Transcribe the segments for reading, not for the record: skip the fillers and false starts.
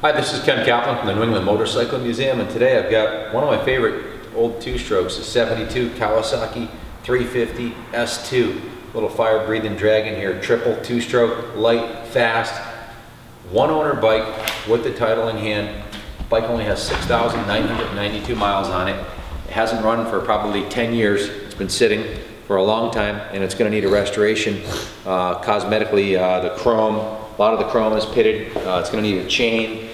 Hi, this is Ken Kaplan from the New England Motorcycle Museum, and today I've got one of my favorite old two-strokes, a 72 Kawasaki 350 S2. Little fire-breathing dragon here, triple two-stroke, light, fast, one-owner bike with the title in hand. Bike only has 6,992 miles on it. It hasn't run for probably 10 years. It's been sitting for a long time, and it's going to need a restoration. Cosmetically, the chrome, a lot of the chrome is pitted. It's going to need a chain.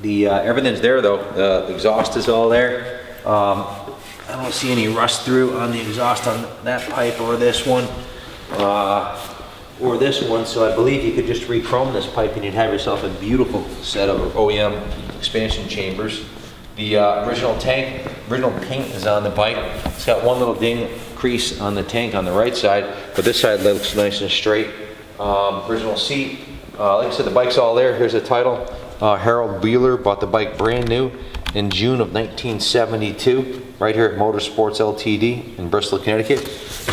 Everything's there though. The exhaust is all there. I don't see any rust through on the exhaust on that pipe or this one, so I believe you could just re-chrome this pipe and you'd have yourself a beautiful set of OEM expansion chambers. The original paint is on the bike. It's got one little ding crease on the tank on the right side, but this side looks nice and straight. Original seat. Like I said, the bike's all there. Here's the title. Harold Beeler bought the bike brand new in June of 1972, right here at Motorsports Ltd. in Bristol, Connecticut.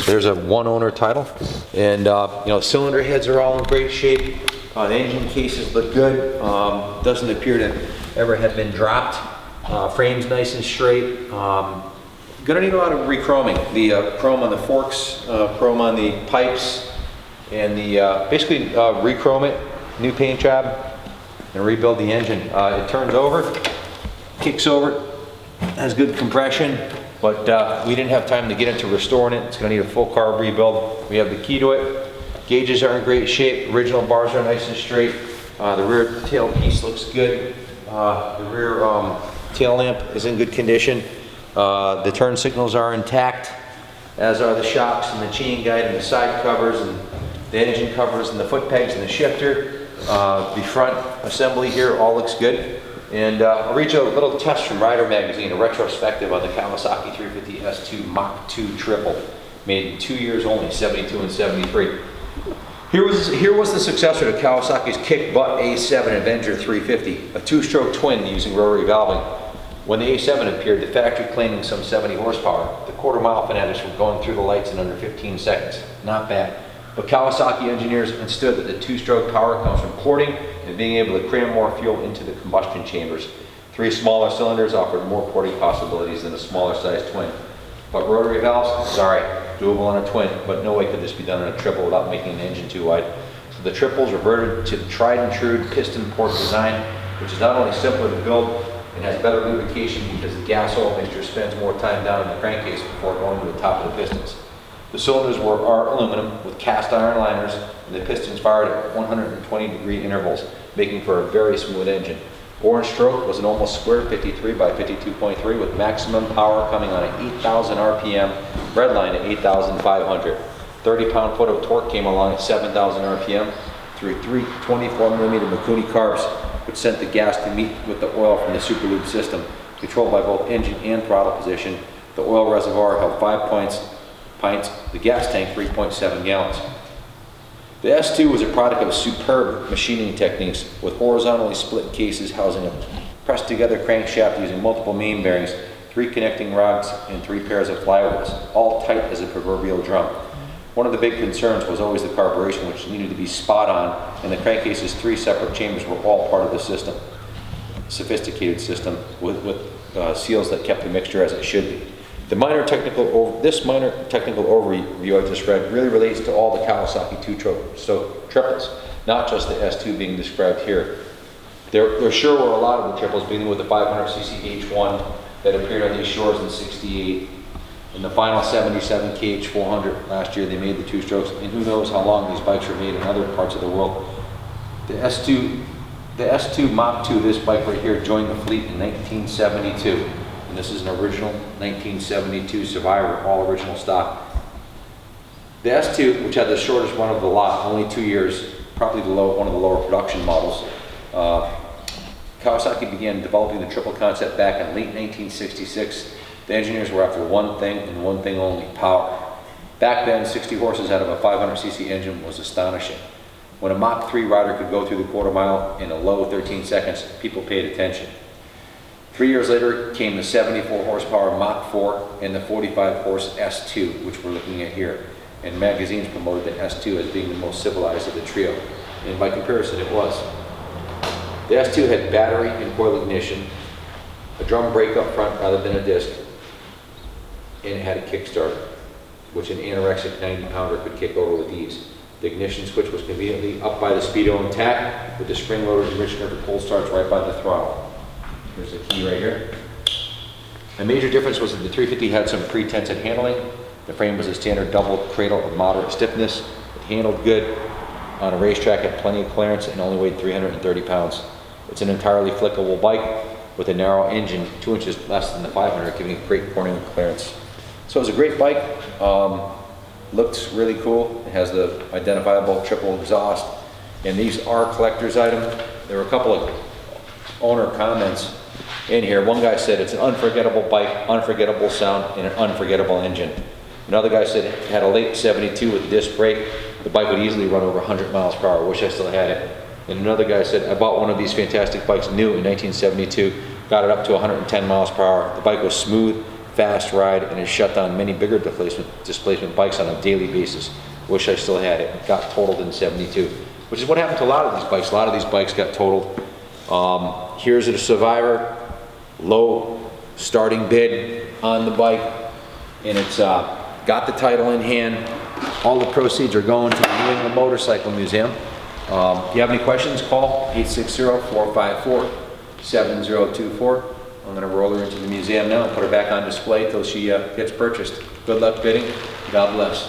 There's a one-owner title, and the cylinder heads are all in great shape. The engine cases look good. Doesn't appear to ever have been dropped. Frame's nice and straight. Gonna need a lot of re-chroming. The chrome on the forks, chrome on the pipes, and basically re-chrome it. New paint job, and rebuild the engine. It turns over, kicks over, has good compression, but we didn't have time to get into restoring it. It's going to need a full carb rebuild. We have the key to it. Gauges are in great shape. Original bars are nice and straight. The rear tail piece looks good. The rear tail lamp is in good condition. The turn signals are intact, as are the shocks and the chain guide and the side covers and the engine covers and the foot pegs and the shifter. The front assembly here all looks good. And I'll read you a little test from Rider Magazine, a retrospective on the Kawasaki 350 S2 Mach 2 Triple, made in 2 years only, 72 and 73. Here was the successor to Kawasaki's kick-butt A7 Avenger 350, a two-stroke twin using rotary valving. When the A7 appeared, the factory claiming some 70 horsepower, the quarter-mile fanatics were going through the lights in under 15 seconds. Not bad. But Kawasaki engineers understood that the two-stroke power comes from porting and being able to cram more fuel into the combustion chambers. 3 smaller cylinders offered more porting possibilities than a smaller sized twin. But rotary valves, sorry, doable on a twin, but no way could this be done on a triple without making the engine too wide. So the triples reverted to the tried and true piston port design, which is not only simpler to build and has better lubrication because the gas oil mixture spends more time down in the crankcase before going to the top of the pistons. The cylinders are aluminum with cast iron liners, and the pistons fired at 120-degree intervals, making for a very smooth engine. Bore and stroke was an almost square 53 by 52.3 with maximum power coming on at 8,000 RPM, redline at 8,500. 30-pound-foot of torque came along at 7,000 RPM through 3 24mm Mikuni carbs, which sent the gas to meet with the oil from the Superlube system. Controlled by both engine and throttle position, the oil reservoir held 5 pints, the gas tank 3.7 gallons. The S2 was a product of superb machining techniques with horizontally split cases housing a pressed together crankshaft using multiple main bearings, 3 connecting rods, and 3 pairs of flywheels, all tight as a proverbial drum. One of the big concerns was always the carburation, which needed to be spot on, and the crankcase's 3 separate chambers were all part of the system. Sophisticated system with seals that kept the mixture as it should be. This minor technical overview I just read really relates to all the Kawasaki two-stroke triples, not just the S2 being described here. There sure were a lot of the triples, beginning with the 500cc H1 that appeared on these shores in '68, and the final 77 KH400 last year. They made the two-strokes, and who knows how long these bikes were made in other parts of the world. The S2 Mach 2, this bike right here, joined the fleet in 1972. And this is an original 1972 Survivor, all original stock. The S2, which had the shortest run of the lot, only 2 years, probably one of the lower production models. Kawasaki began developing the triple concept back in late 1966. The engineers were after one thing and one thing only, power. Back then, 60 horses out of a 500cc engine was astonishing. When a Mach 3 rider could go through the quarter mile in a low 13 seconds, people paid attention. 3 years later came the 74 horsepower Mach 4 and the 45 horse S2, which we're looking at here. And magazines promoted the S2 as being the most civilized of the trio. And by comparison, it was. The S2 had battery and coil ignition, a drum brake up front rather than a disc, and it had a kickstart, which an anorexic 90-pounder could kick over with ease. The ignition switch was conveniently up by the speedo intact, with the spring-loaded enrichment for pull starts right by the throttle. Here's the key right here. A major difference was that the 350 had some pre-tented handling. The frame was a standard double cradle of moderate stiffness. It handled good on a racetrack, had plenty of clearance, and only weighed 330 pounds. It's an entirely flickable bike with a narrow engine, 2 inches less than the 500, giving great cornering clearance. So it was a great bike. Looks really cool. It has the identifiable triple exhaust. And these are collector's items. There were a couple of owner comments in here. One guy said it's an unforgettable bike, unforgettable sound, and an unforgettable engine. Another guy said it had a late 72 with disc brake. The bike would easily run over 100 miles per hour. Wish I still had it. And another guy said, I bought one of these fantastic bikes new in 1972, got it up to 110 miles per hour. The bike was smooth, fast ride, and it shut down many bigger displacement bikes on a daily basis. Wish I still had it. It got totaled in 72, which is what happened to a lot of these bikes. A lot of these bikes got totaled. Here's a Survivor, low starting bid on the bike, and it's got the title in hand. All the proceeds are going to the New England Motorcycle Museum. If you have any questions, call 860-454-7024. I'm going to roll her into the museum now and put her back on display till she gets purchased. Good luck bidding. God bless.